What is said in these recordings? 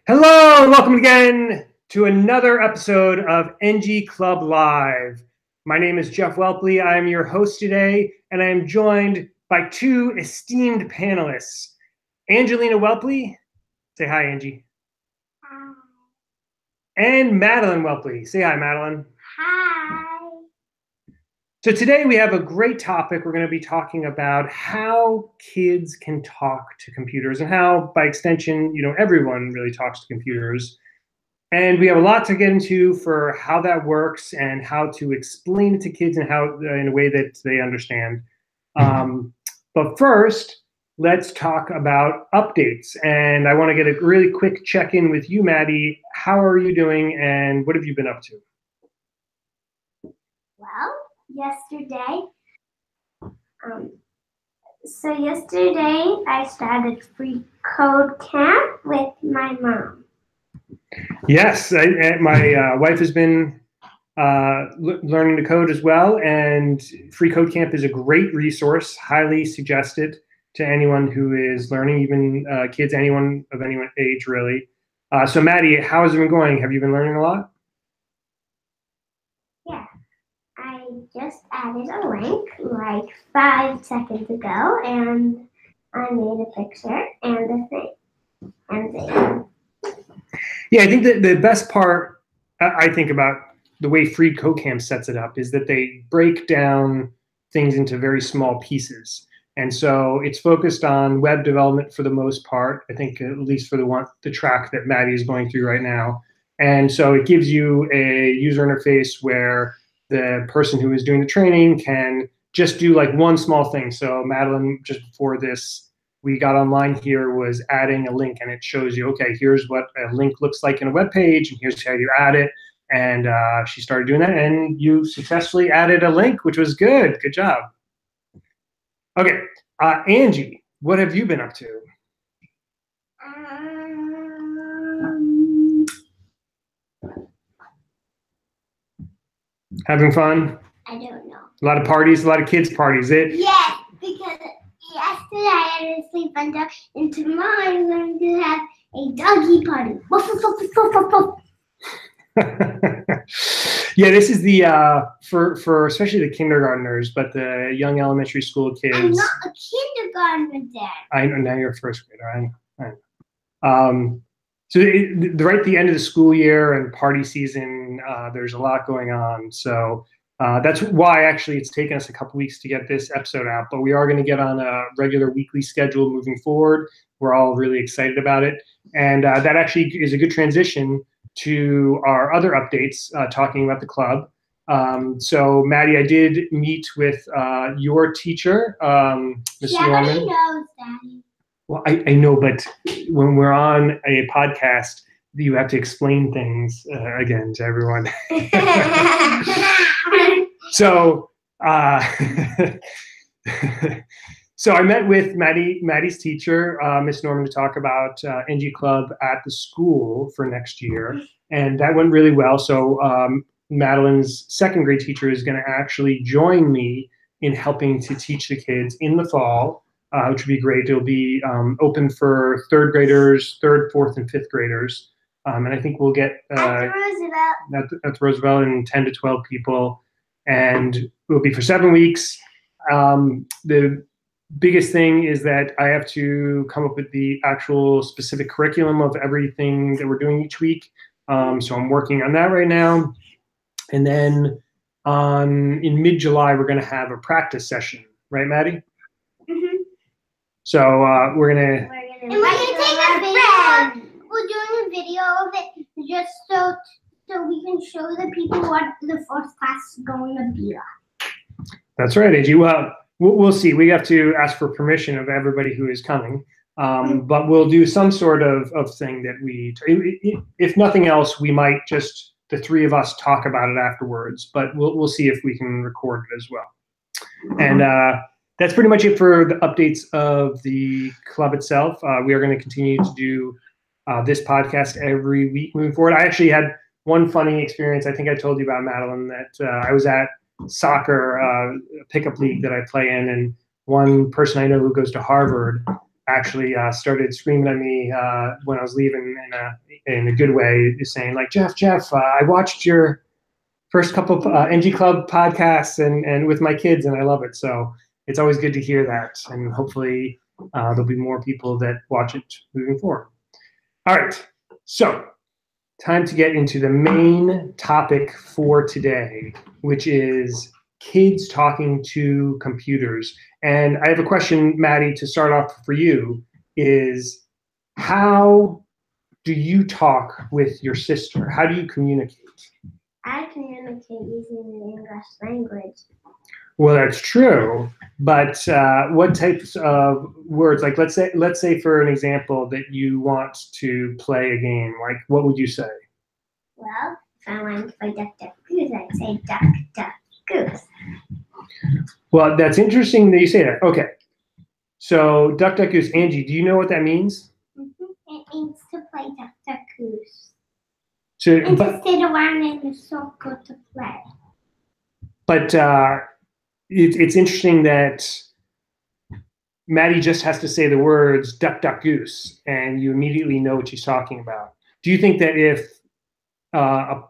Hello, welcome again to another episode of Angie Club Live. My name is Jeff Welpley. I am your host today, and I am joined by two esteemed panelists. Angelina Welpley, say hi, Angie. Hi. And Madeline Welpley, say hi, Madeline. Hi. So today we have a great topic. We're going to be talking about how kids can talk to computers and how, by extension, everyone really talks to computers. And we have a lot to get into for how that works and how to explain it to kids and how in a way that they understand. But first, let's talk about updates. And I want to get a really quick check-in with you, Mady. How are you doing and what have you been up to? Well, yesterday I started free code camp with my mom. Yes, my wife has been learning to code as well, and Free Code Camp is a great resource, highly suggested to anyone who is learning, even kids, anyone of any age, really. So Mady, how has it been going? Have you been learning a lot? Yeah, I just added a link like 5 seconds ago, and I made a picture and a thing. Yeah, I think that the best part, I think, about the way Free Code Camp sets it up is that they break down things into very small pieces. And so it's focused on web development for the most part, I think, at least for the track that Mady is going through right now. And so it gives you a user interface where the person who is doing the training can just do like one small thing. So Madeline, just before this, we got online here, was adding a link, and it shows you, okay, here's what a link looks like in a web page, and here's how you add it. And she started doing that, and you successfully added a link, which was good. Good job. Okay, Angie, what have you been up to? Having fun? I don't know. A lot of parties, a lot of kids' parties. Yes, because yesterday I had a sleep under, and tomorrow I'm going to have a doggy party. Yeah, this is the for especially the kindergartners, but the young elementary school kids. I'm not a kindergartner, Dad. I know, now you're a first grader. I know. So right at the end of the school year and party season, there's a lot going on. So that's why actually it's taken us a couple weeks to get this episode out, but we are going to get on a regular weekly schedule moving forward. We're all really excited about it. And that actually is a good transition to our other updates, talking about the club. So Mady, I did meet with your teacher, Ms. Norman. Everybody knows, Daddy. Well, I know, but when we're on a podcast, you have to explain things again to everyone. So, so I met with Mady's teacher, Miss Norman, to talk about NG Club at the school for next year, and that went really well. So Madeline's second grade teacher is going to actually join me in helping to teach the kids in the fall, which would be great. It'll be open for third graders, third, fourth, and fifth graders. And I think we'll get at the Roosevelt and 10 to 12 people, and it will be for 7 weeks. The biggest thing is that I have to come up with the actual specific curriculum of everything that we're doing each week. So I'm working on that right now. And then in mid-July, we're going to have a practice session, right, Mady? Mm-hmm. So we're gonna take a video. We're doing a video of it just so we can show the people what the fourth class is going to be like. That's right, Angie. Well, we'll see. We have to ask for permission of everybody who is coming, but we'll do some sort of thing that if nothing else, we might just, the three of us, talk about it afterwards. But we'll see if we can record it as well. And that's pretty much it for the updates of the club itself. We are going to continue to do this podcast every week moving forward. I actually had one funny experience. I think I told you about, Madeline, that I was at soccer pickup league that I play in, and one person I know who goes to Harvard actually started screaming at me when I was leaving in a good way, saying like, Jeff, I watched your first couple of Angie Club podcasts and with my kids, and I love it. So it's always good to hear that, and hopefully there'll be more people that watch it moving forward. All right, so time to get into the main topic for today, which is kids talking to computers. And I have a question, Mady, to start off for you, is how do you talk with your sister? How do you communicate? I communicate using the English language. Well, that's true, but what types of words? Like, let's say for an example that you want to play a game. Like, what would you say? Well, if I wanted to play Duck, Duck, Goose, I'd say Duck, Duck, Goose. Well, that's interesting that you say that. Okay, so Duck, Duck, Goose. Angie, do you know what that means? It means to play Duck, Duck, Goose. And to sit around in a circle to play. But it's interesting that Mady just has to say the words duck, duck, goose, and you immediately know what she's talking about. Do you think that if an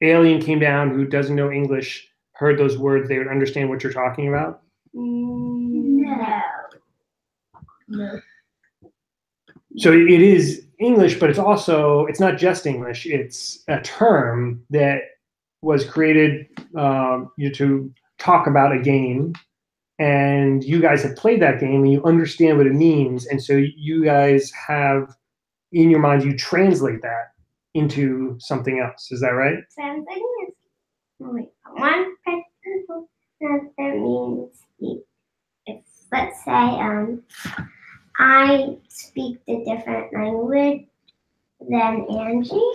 alien came down who doesn't know English, heard those words, they would understand what you're talking about? No. So it is English, but it's not just English. It's a term that was created to talk about a game, and you guys have played that game and you understand what it means, and so you guys have in your mind, you translate that into something else. Is that right? Translating is one person that means if let's say I speak a different language than Angie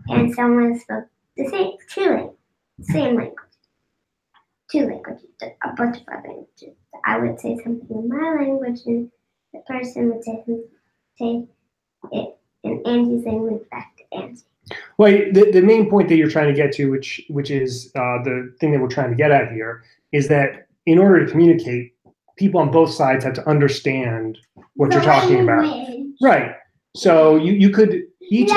and someone spoke the same language. Two languages, a bunch of other languages. I would say something in my language, and the person would say it in Angie's language back to Angie. Well, the main point that you're trying to get to, which is the thing that we're trying to get at here, is that in order to communicate, people on both sides have to understand what you're talking about. Right. So you could each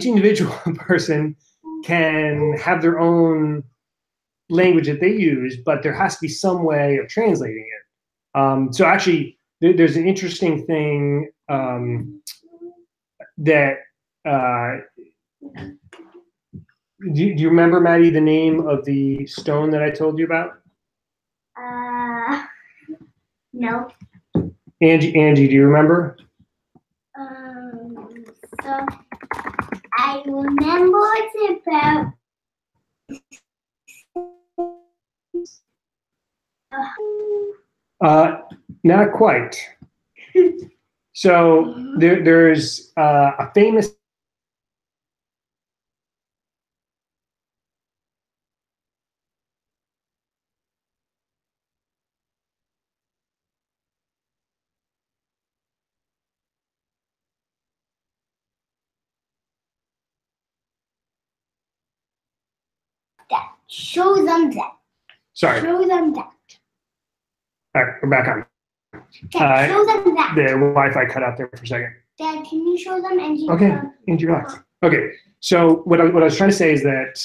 individual person can have their own language that they use, but there has to be some way of translating it. So actually, there's an interesting thing that do you remember, Mady, the name of the stone that I told you about? No. Angie, do you remember? So I remember it's about. Not quite. So there's a famous that. Show them that. Sorry. Show them that. All right, we're back on. Dad, show them that. The Wi-Fi cut out there for a second. Dad, can you show them Angie? Okay, Angie, relax. Okay, so what I was trying to say is that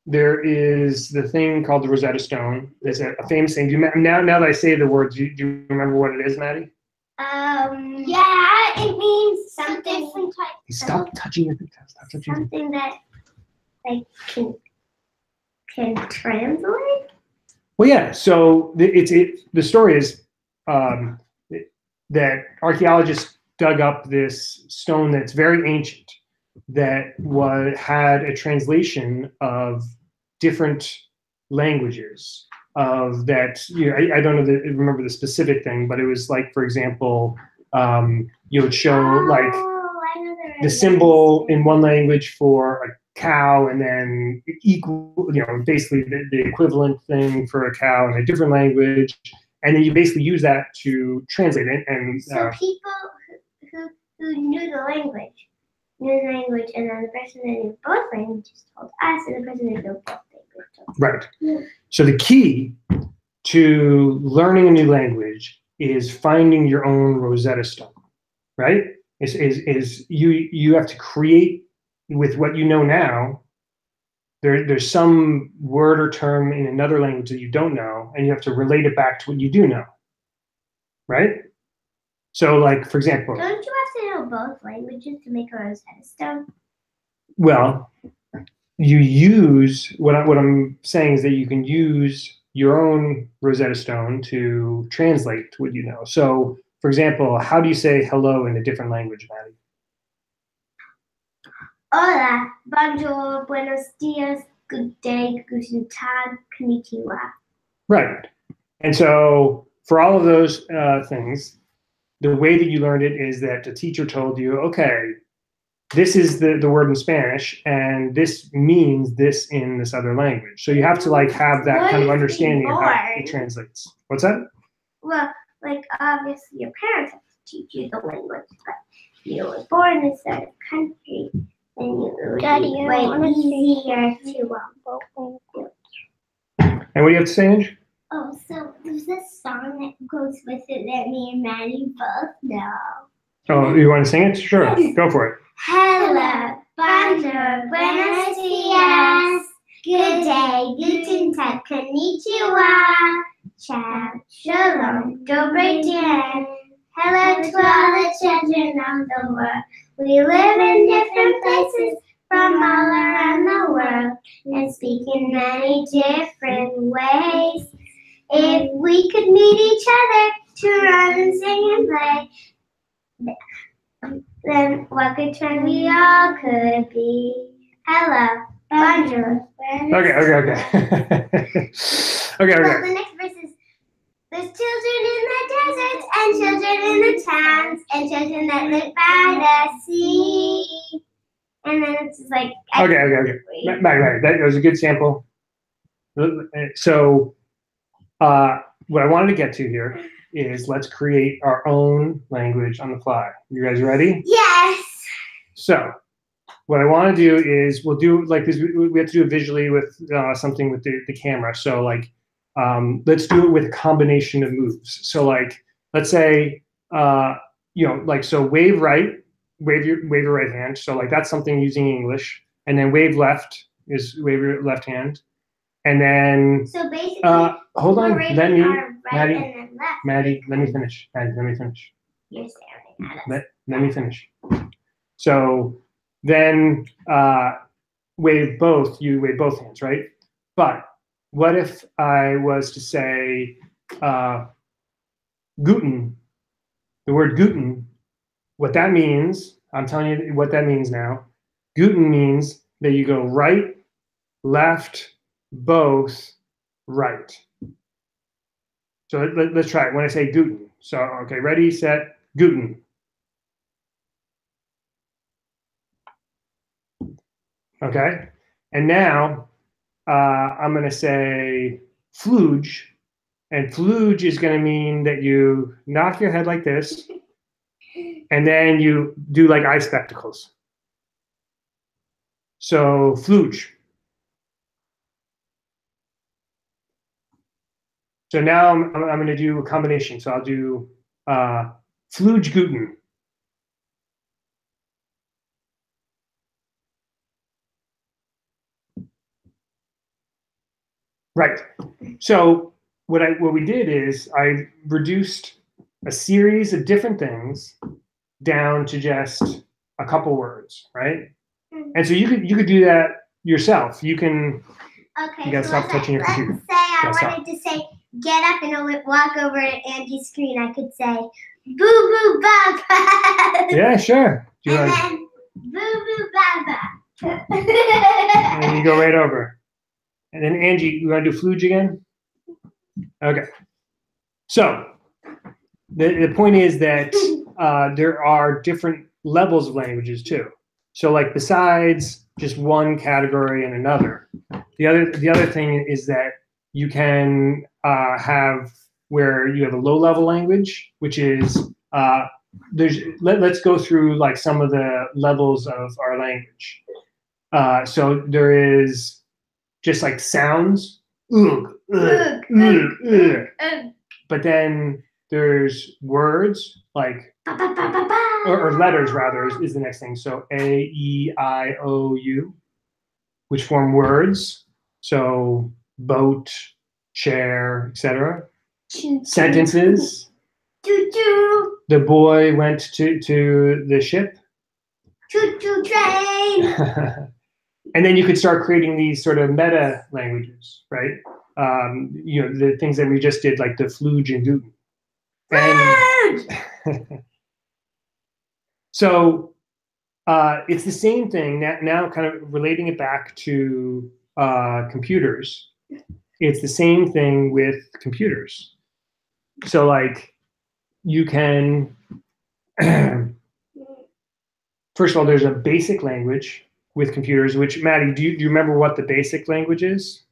there is the thing called the Rosetta Stone. There's a famous thing. Now that I say the words, do you remember what it is, Mady? Yeah, it means something different type. Stop touching your test. Stop touching something that like can translate. Well, yeah. So the story is that archaeologists dug up this stone that's very ancient that had a translation of different languages of that. I don't remember the specific thing, but it was like, for example, you would show like the symbol in one language for a cow, and then basically the equivalent thing for a cow in a different language, and then you basically use that to translate it. And so people who knew the language, and then the person that knew both languages told us, and the person that knew both languages told us. Right. Yeah. So the key to learning a new language is finding your own Rosetta Stone, right? Is you have to create with what you know now. There's some word or term in another language that you don't know, and you have to relate it back to what you do know, right? So, like, for example, don't you have to know both languages to make a Rosetta Stone? Well, you use what I'm saying is that you can use your own Rosetta Stone to translate what you know. So, for example, how do you say hello in a different language, Maddie? Hola, bonjour, buenos dias, good day, guten tag, konnichiwa. Right. And so, for all of those things, the way that you learned it is that the teacher told you, okay, this is the word in Spanish, and this means this in this other language. So you have to like have that kind of understanding of how it translates. What's that? Well, like obviously your parents have to teach you the language, but you were born in a certain country, then you Daddy, way easier to And what do you have to say, Angie? Oh, so there's this song that goes with it that me and Maddie both know. Oh, you want to sing it? Sure, go for it. Hello, bonjour, buenos dias, good day, guten tag, konnichiwa, ciao, shalom, добрый день. Hello to all the children of the world. We live in different places from all around the world and speak in many different ways. If we could meet each other to run and sing and play, then what good friend we all could be. Hello, bonjour. Okay. Well, the next verse is, there's children in the deserts and children in the towns and children that live by the sea. And then it's just like... Okay. Right. That was a good sample. So what I wanted to get to here is let's create our own language on the fly. You guys ready? Yes. So what I want to do is we'll do like this. We have to do it visually with something with the camera. So like let's do it with a combination of moves. So like let's say so wave right, wave your right hand. So like that's something using English, and then wave left is wave your left hand. And then, so basically, hold on, Maddie, let me finish. You're staring at us. Let me finish. So then, you wave both hands, right? But what if I was to say, guten, the word guten, what that means, I'm telling you what that means now. Guten means that you go right, left, both, right. So let's try it when I say guten. So, okay, ready, set, guten. Okay, and now I'm going to say fluge, and fluge is going to mean that you knock your head like this, and then you do like eye spectacles. So fluge. So now I'm going to do a combination. So I'll do fluge guten. Right. So what we did is I reduced a series of different things down to just a couple words, right? And so you could do that yourself. You can. Okay. You gotta stop touching your computer. Let's say I wanted to say get up and walk over to Angie's screen. I could say boo boo baba. Yeah, sure. Then boo boo baba. And you go right over. And then Angie, you want to do fluge again? Okay. So the point is that there are different levels of languages too. So like besides just one category and another, the other thing is that you can have where you have a low level language, which is let's go through like some of the levels of our language. So there is just like sounds, ugh, ugh, ugh, ugh. But then There's words like, or letters rather is the next thing. So A, E, I, O, U, which form words. So boat, chair, etc. Sentences. Choo-choo. The boy went to the ship. Choo-choo train. And then you could start creating these sort of meta languages, right? You know, the things that we just did, like the fluge and Guten. And so it's the same thing now, kind of relating it back to computers. It's the same thing with computers. So like you can, first of all, there's a basic language with computers, which Maddie, do you remember what the basic language is?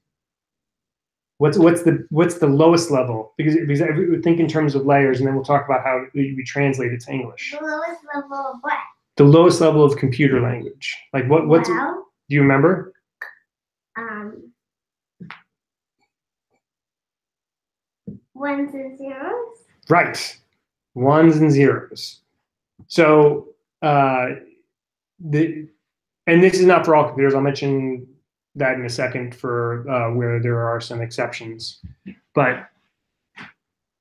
What's the lowest level? Because we think in terms of layers, and then we'll talk about how we translate it to English. The lowest level of what? The lowest level of computer language. Like what's Well, do you remember? Ones and zeros. Right. Ones and zeros. So and this is not for all computers. I'll mention that in a second for where there are some exceptions. But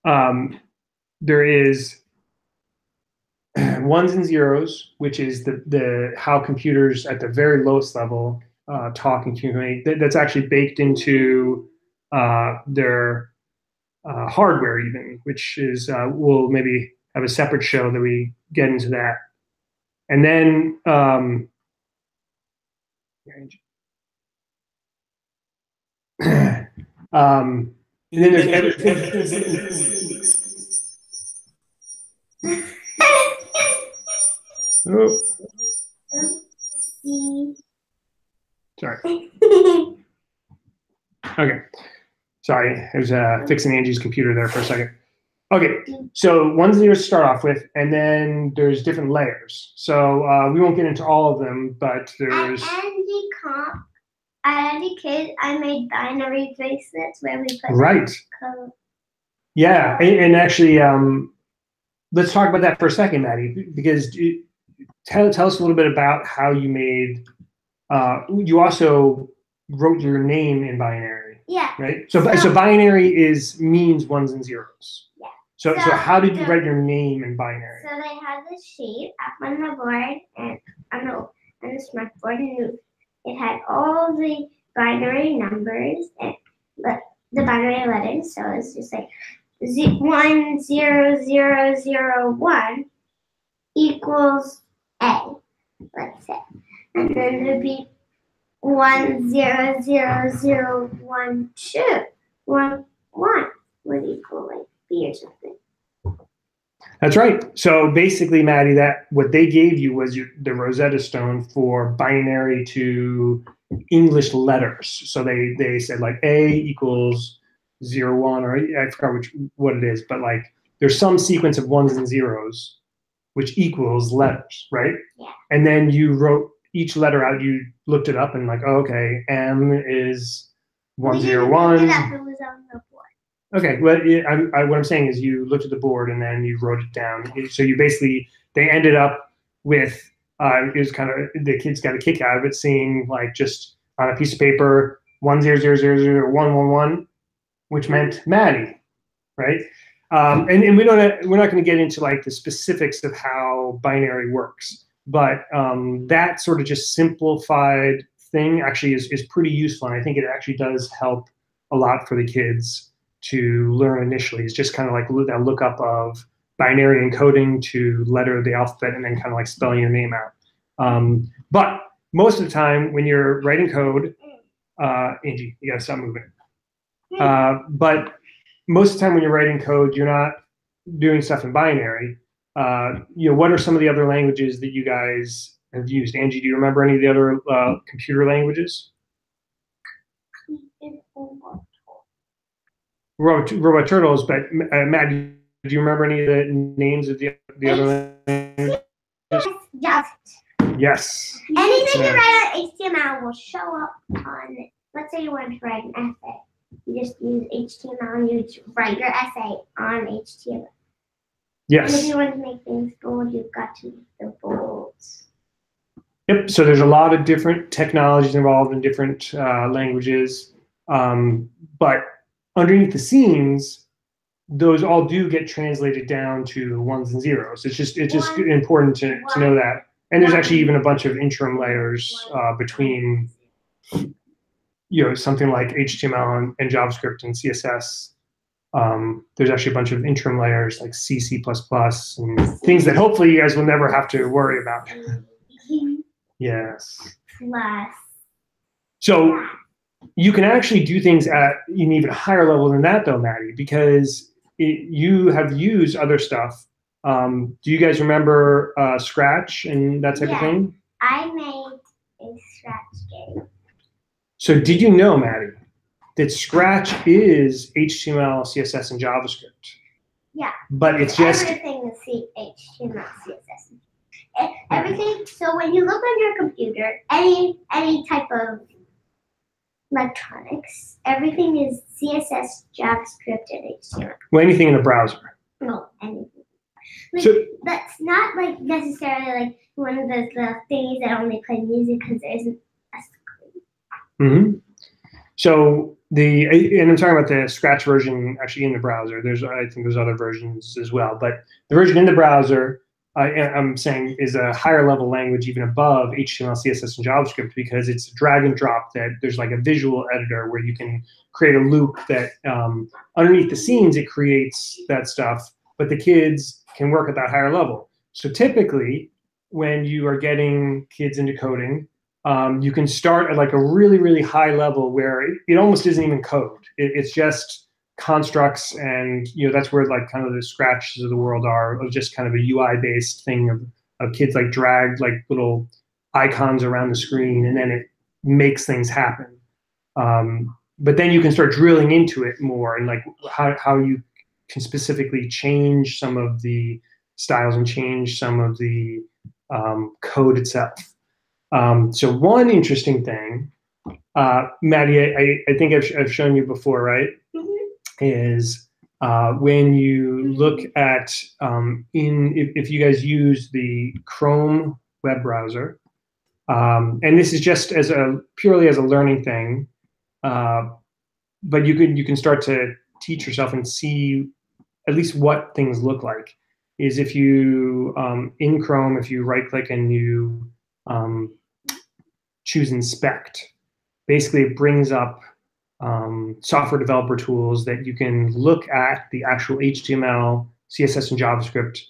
there is ones and zeros, which is the how computers at the very lowest level talk and communicate. That's actually baked into their hardware, even, which is we'll maybe have a separate show that we get into that. And then and then there's oh, sorry. Okay, sorry. I was fixing Angie's computer there for a second. Okay, so ones and zeros to start off with, and then there's different layers. So we won't get into all of them, but there's. At Andy Kid, I made binary bracelets where we put right. Code. Yeah, and actually, let's talk about that for a second, Maddie, because tell us a little bit about how you made. You also wrote your name in binary. Yeah. Right. So binary means ones and zeros. Yeah. So how did you write your name in binary? So they had this sheet up on the board and on the smart board, and it had all the binary numbers and the binary letters. So it's just like 10001 equals A, let's say, and then there'd be 10001 would equal like B or something. That's right. So basically, Maddie, that what they gave you was the Rosetta Stone for binary to English letters. So they said like A equals 01, or I forgot what it is, but like there's some sequence of ones and zeros which equals letters, right? Yeah. And then you wrote each letter out. You looked it up and like, oh, okay, M is 101. It was on the board. Okay, well, what I'm saying is you looked at the board and then you wrote it down. So you basically, they ended up with, it was kind of, the kids got a kick out of it, seeing like just on a piece of paper, 100000111, which meant Maddie, right? And we're not going to get into like the specifics of how binary works, but that sort of just simplified thing actually is pretty useful. And I think it actually does help a lot for the kids to learn initially. It's just kind of like that lookup of binary encoding to letter of the alphabet and then kind of like spelling your name out. But most of the time when you're writing code, Angie, you gotta stop moving. But most of the time when you're writing code, you're not doing stuff in binary. What are some of the other languages that you guys have used? Angie, do you remember any of the other computer languages? Robot turtles, but Matt, do you remember any of the names of the other languages? Yes. Yes. Anything you write on HTML will show up on, let's say you want to write an essay. You just use HTML and you write your essay on HTML. Yes. And if you want to make things bold, you've got to make the bolds. Yep. So there's a lot of different technologies involved in different languages, but underneath the scenes, those all do get translated down to ones and zeros. It's just important to know that. And there's actually even a bunch of interim layers between, something like HTML and JavaScript and CSS. There's actually a bunch of interim layers like C, C++, and things that hopefully you guys will never have to worry about. Yes. Plus. So you can actually do things at an even higher level than that, though, Mady, because you have used other stuff. Do you guys remember Scratch and that type of thing? I made a Scratch game. So did you know, Mady, that Scratch is HTML, CSS, and JavaScript? Yeah. But it's just everything is HTML, CSS. Everything. So when you look on your computer, any type of electronics, everything is CSS, JavaScript, and HTML. Well, anything in the browser. No, anything. That's not necessarily one of the things that only play music because there isn't a screen. So and I'm talking about the Scratch version actually in the browser. I think there's other versions as well, but the version in the browser, I'm saying, is a higher level language even above HTML, CSS, and JavaScript, because it's drag and drop. That there's like a visual editor where you can create a loop that underneath the scenes it creates that stuff, but the kids can work at that higher level. So typically, when you are getting kids into coding, you can start at like a really, really high level where it almost isn't even code. It's just constructs, and that's where like kind of the Scratches of the world are, of just kind of a UI based thing of kids like drag like little icons around the screen, and then it makes things happen. But then you can start drilling into it more, and like how you can specifically change some of the styles and change some of the code itself. So one interesting thing, Mady, I think I've shown you before, right? Is when you look at if you guys use the Chrome web browser, and this is just purely as a learning thing, but you can start to teach yourself and see at least what things look like. Is if you in Chrome, if you right click and you choose inspect, basically it brings up software developer tools that you can look at the actual HTML, CSS, and JavaScript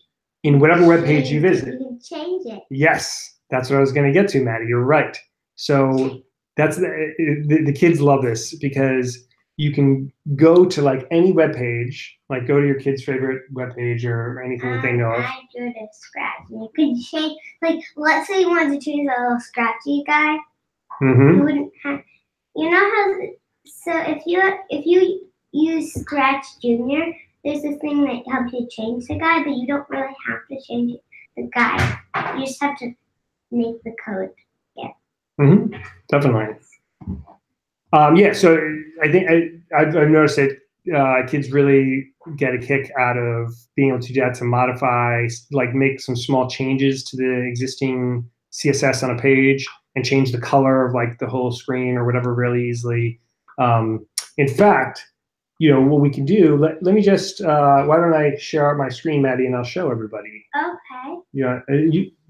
in whatever web page you visit. You can change it. Yes, that's what I was going to get to, Mady. You're right. So that's the kids love this, because you can go to like any web page, like go to your kid's favorite web page or anything that they know of. I go to Scratch. You could change, let's say you wanted to choose a little scratchy guy. You wouldn't have, how. So if you use Scratch Junior, there's this thing that helps you change the guy, but you don't really have to change the guy. You just have to make the code. Yeah. Definitely. Yeah. So I think I've noticed that kids really get a kick out of being able to do that, to modify, like make some small changes to the existing CSS on a page and change the color of like the whole screen or whatever really easily. In fact, what we can do, let me just, why don't I share out my screen, Mady, and I'll show everybody. Okay. You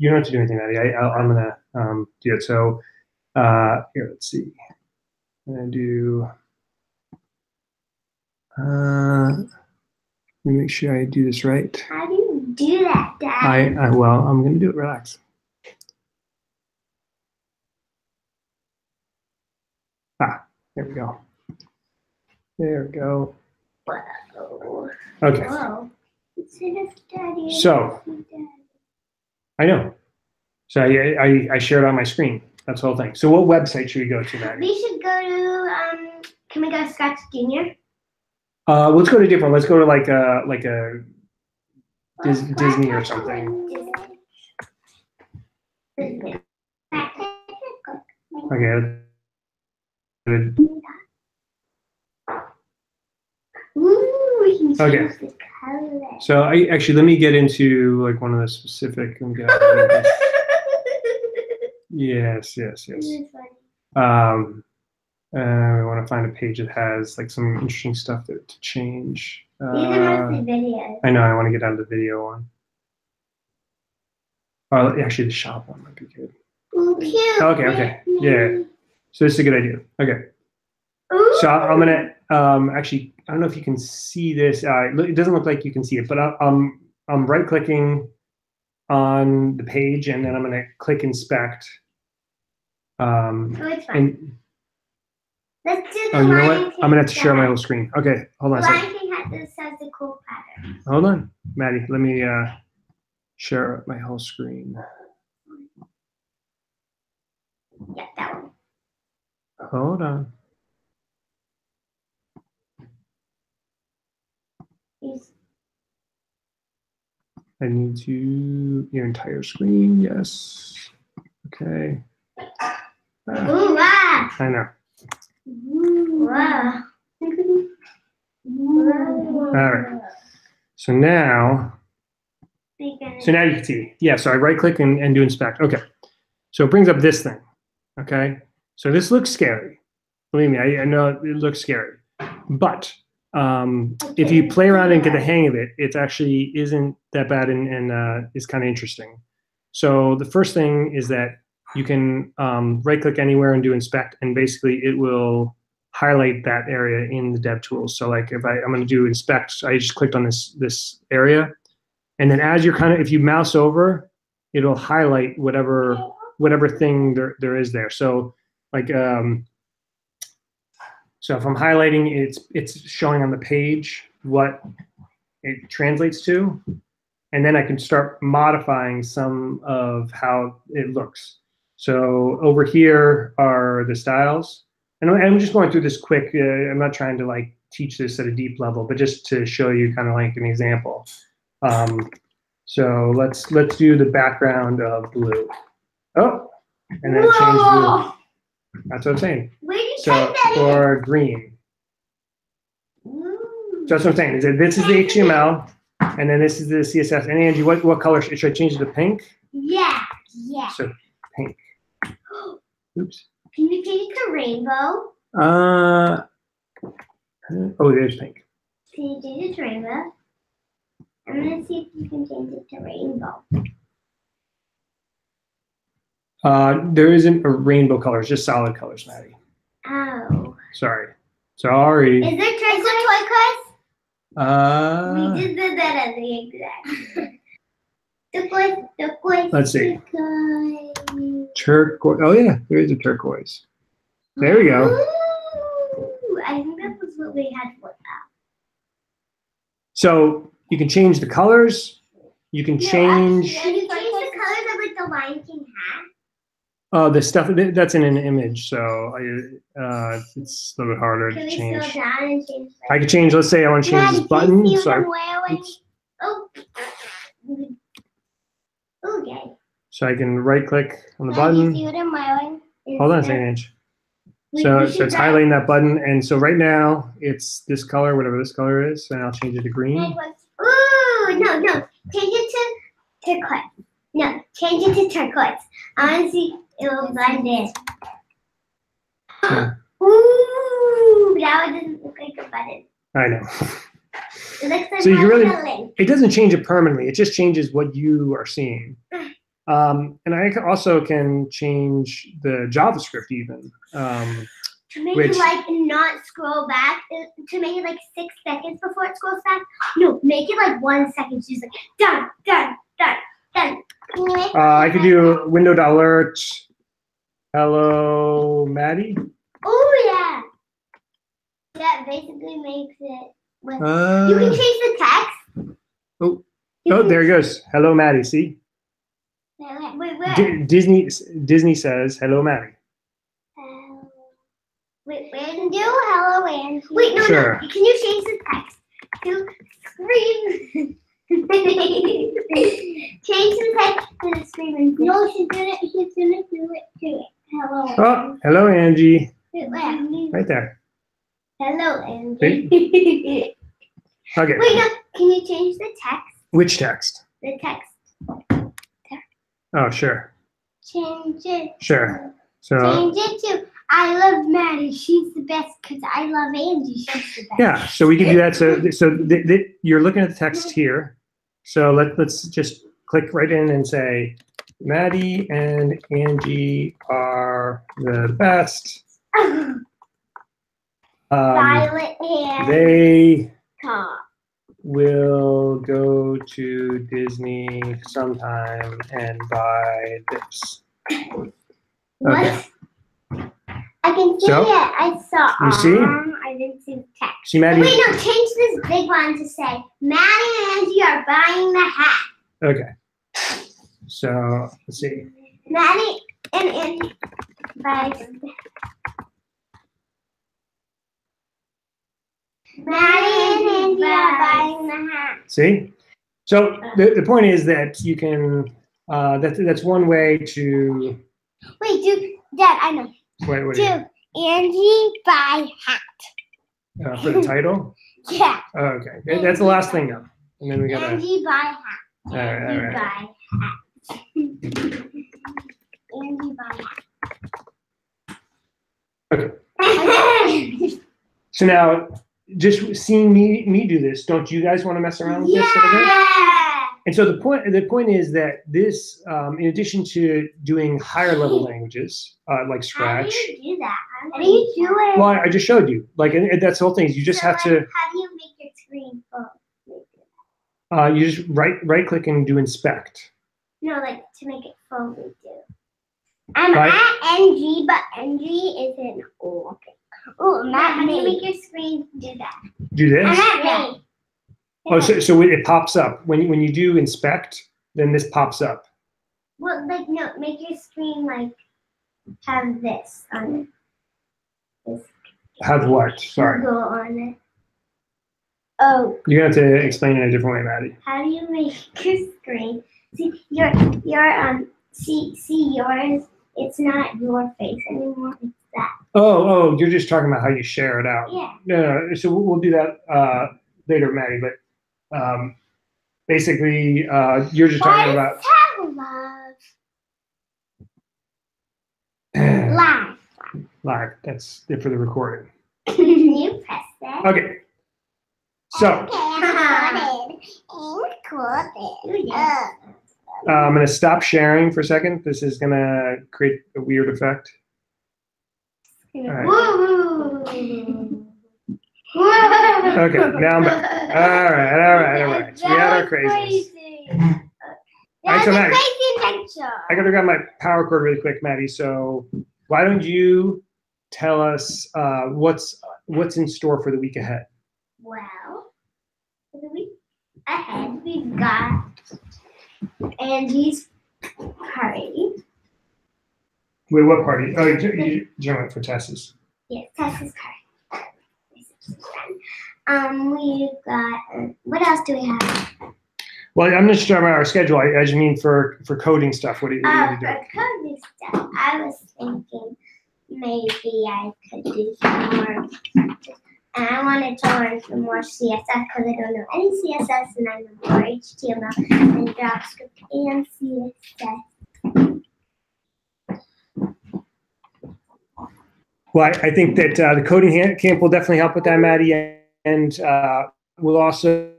don't have to do anything, Mady. I'm going to do it. So here, let's see. I'm going to do, let me make sure I do this right. How do you do that, Dad? Well, I'm going to do it. Relax. There we go. There we go. Whoa. Okay. Whoa. So, I know. So I shared on my screen. That's the whole thing. So what website should we go to, Mady? We should go to, can we go to Scratch Junior? Let's go to different. Let's go to like a Disney or something. Okay. Ooh, we can change Okay. the color. So actually, let me get into like one of the specific. Let me get out of this. Yes. This is funny. I want to find a page that has like some interesting stuff to change. These are mostly videos. I know. I want to get out of the video one. Oh, actually, the shop one might be good. Ooh, cute. Okay. Yeah. So this is a good idea. Okay. Ooh. So I'm gonna actually, I don't know if you can see this. It doesn't look like you can see it, but I'm right clicking on the page, and then I'm gonna click inspect. It's fine. And Let's do the you know Lion what? King I'm gonna have to share my style. whole screen. Okay, hold on a second. Lion King has a cool pattern. Hold on, Maddie. Let me share my whole screen. Yeah, that one. Hold on. I need to your entire screen. Yes. Okay. Ooh, wow. I know. Wow. All right. So now you can see. Yeah. So I right click and do inspect. Okay. So it brings up this thing. Okay. So this looks scary. Believe me, I know it looks scary. But if you play around and get the hang of it, it actually isn't that bad and is kind of interesting. So the first thing is that you can right click anywhere and do inspect, and basically it will highlight that area in the dev tools. So like if I'm going to do inspect, I just clicked on this area, and then as you're if you mouse over, it'll highlight whatever thing there is there. So like so if I'm highlighting, it's showing on the page what it translates to, and then I can start modifying some of how it looks. So over here are the styles, and I'm just going through this quick. I'm not trying to like teach this at a deep level, but just to show you kind of like an example. So let's do the background of blue. Oh, and then change blue. That's what I'm saying. So or green. So that's what I'm saying. Is that this is the HTML, and then this is the CSS. And Angie, what color should I change it to? Pink? Yeah. So pink. Oops. Can you change it to rainbow? Oh, there's pink. Can you change it to rainbow? I'm gonna see if you can change it to rainbow. There isn't a rainbow color. It's just solid colors, Maddie. Oh. Sorry. Is there turquoise? We just did that at the exact. Turquoise. Let's see. Turquoise. Oh yeah, there is a turquoise. There we go. Ooh, I think that was what we had for that. So you can change the colors. You can change. Can you change the colors of like the Lion King hat? The stuff that's in an image, so it's a little bit harder to change. Can we scroll down and change? Like, I could change. Let's say I want to change this button. Okay. So I can right click on the button. See what I'm wearing? Hold on a second, Ange. So it's highlighting that button, and so right now it's this color, whatever this color is, and I'll change it to green. Ooh, no. Change it to turquoise. No, change it to turquoise. I want to see it will blend in. Yeah. Ooh, that one doesn't look like a button. I know. It looks like So you really, link. it doesn't change it permanently. It just changes what you are seeing. And I also can change the JavaScript even. To make it like not scroll back, to make it like 6 seconds before it scrolls back. No, make it like 1 second. She's like, done. Can you make I could do window.alert. Hello, Maddie. Oh yeah. Yeah, it basically makes it. You can change the text. Oh, there it goes. Hello, Maddie. See? Wait, where? Disney says hello, Maddie. Wait, where do hello, Angie? Wait, no. Can you change the text to scream? Change the text to the screaming. No, she's gonna do it to it. Hello. Oh, hello, Angie. Wait, where? Right there. Hello, Angie. Okay. Wait, no, can you change the text? Which text? The text. Oh, sure. Change it. Sure. So. Change it to I love Mady. She's the best because I love Angie. She's the best. Yeah. So we can do that. So you're looking at the text here. So let's just click right in and say, Mady and Angie are the best. Violet and they Tom will go to Disney sometime and buy this. What? Okay. I can see it. I saw. You see? I didn't see the text. See, Mady? Wait, no. Change this big one to say Mady and Angie are buying the hat. Okay. So let's see. Mady and Angie buy. Mady and Angie are buying the hat. See? So the point is that you can. That's one way to. Wait, Dad, I know. Wait, what? Angie buy hat. For the title? Yeah. Oh, okay. That's the last thing now. And then we got Angie buy hat. All right. Buy hat. Angie buy hat. Okay. So now, just seeing me do this, don't you guys want to mess around with this a little bit? And so the point is that this, in addition to doing higher level languages like Scratch. How do you do that? How do you do it? Well, I just showed you. Like, and that's the whole thing. Is you just have to. How do you make your screen full? You just right click and do inspect. No, like to make it full, we do. I'm at NG, but NG isn't. Oh, okay. Oh, how do you make your screen do that? Do this? I'm at me. Oh, so it pops up when you do inspect, then this pops up. Well, like no, make your screen like have this on it. This Have what? Sorry. Go on it. Oh. You're gonna have to explain it a different way, Mady. How do you make your screen? See your see yours. It's not your face anymore. It's that. Oh, you're just talking about how you share it out. Yeah. No. So we'll do that later, Mady. But basically, you're just talking about live. Live. That's it for the recording. You press that. Okay. So I'm going to stop sharing for a second. This is going to create a weird effect. All right. Okay, now I'm back. All right. So we had our crazies. That's so a Mady, crazy adventure. I got to grab my power cord really quick, Mady. So why don't you tell us what's in store for the week ahead? Well, for the week ahead, we've got Angie's party. Wait, what party? Oh, you went for Tessa's. Yes, Tessa's party. We've got, what else do we have? Well, I'm just talking about our schedule. I just mean for coding stuff. What do you do? For coding stuff, I was thinking maybe I could do some more. And I wanted to learn some more CSS because I don't know any CSS and I know more HTML and JavaScript and CSS. Well, I think that the coding camp will definitely help with that, Mady, and we'll also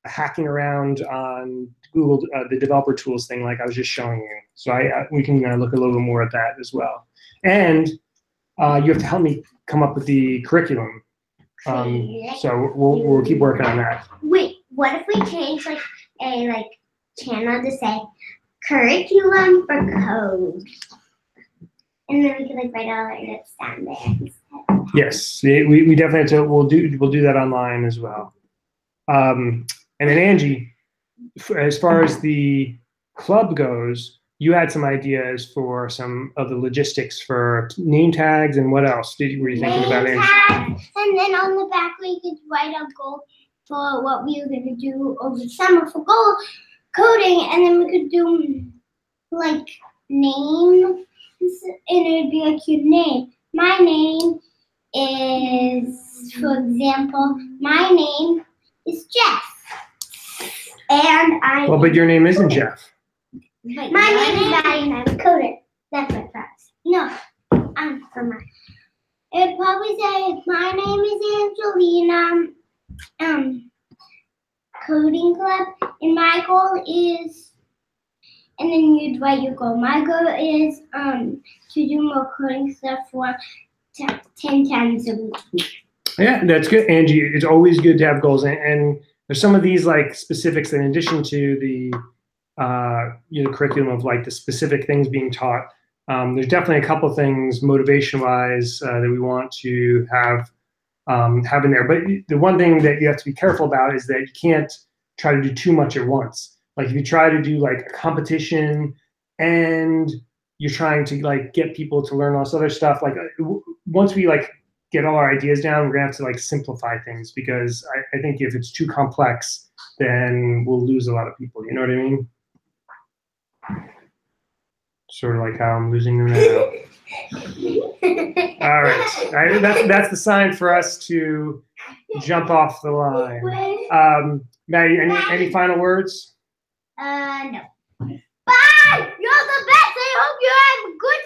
hacking around on Google, the developer tools thing, like I was just showing you. So we can look a little bit more at that as well. And you have to help me come up with the curriculum. So we'll keep working on that. Wait, what if we change like a channel to say curriculum for code? And then we could write all our notes down there instead. Yes, we definitely have to. We'll do that online as well. And then Angie, as far as the club goes, you had some ideas for some of the logistics for name tags and what else were you thinking about, Angie? Tags, and then on the back we could write a goal for what we were going to do over the summer for goal coding, and then we could do name, and it would be a cute name. My name is, for example, my name is Jeff. And Well, but your name isn't Jeff. My name is Mady and I'm a coder. That's my class. No, I'm from my. It would probably say, my name is Angelina, coding club, and my goal is, and then you'd write your goal. My goal is to do more coding stuff for 10 times a week. Yeah, that's good, Angie. It's always good to have goals, and there's some of these like specifics in addition to the curriculum of like the specific things being taught. There's definitely a couple things motivation-wise that we want to have in there. But the one thing that you have to be careful about is that you can't try to do too much at once. Like if you try to do like a competition and you're trying to like get people to learn all this other stuff, like once we like get all our ideas down, we're gonna have to like simplify things, because I think if it's too complex, then we'll lose a lot of people. You know what I mean? Sort of like how I'm losing them now. All right. That's the sign for us to jump off the line. Mady, any final words? No. Bye! You're the best! I hope you have a good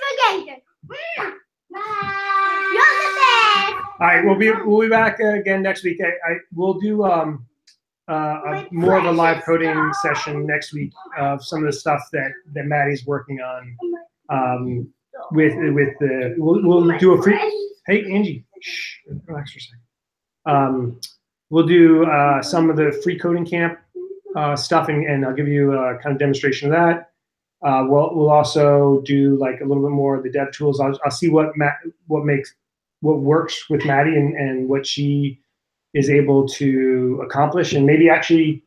vacation. Bye! You're the best! All right, we'll be back again next week. We'll do more of a live coding session next week of some of the stuff that Maddie's working on. We'll do a free. Hey Angie, shh, relax for a second. We'll do some of the free coding camp stuff, and I'll give you a kind of demonstration of that. We'll also do like a little bit more of the dev tools. I'll see what works with Maddie and what she is able to accomplish, and maybe actually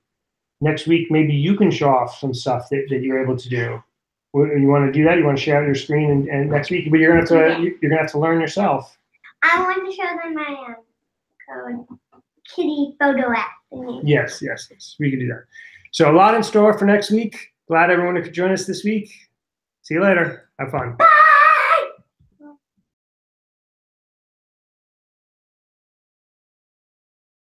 next week maybe you can show off some stuff that you're able to do. You want to do that? You want to share out your screen and next week, but you're gonna have to learn yourself. I want to show them my code kitty photo app. Yes, we can do that. So a lot in store for next week. Glad everyone could join us this week. See you later. Have fun.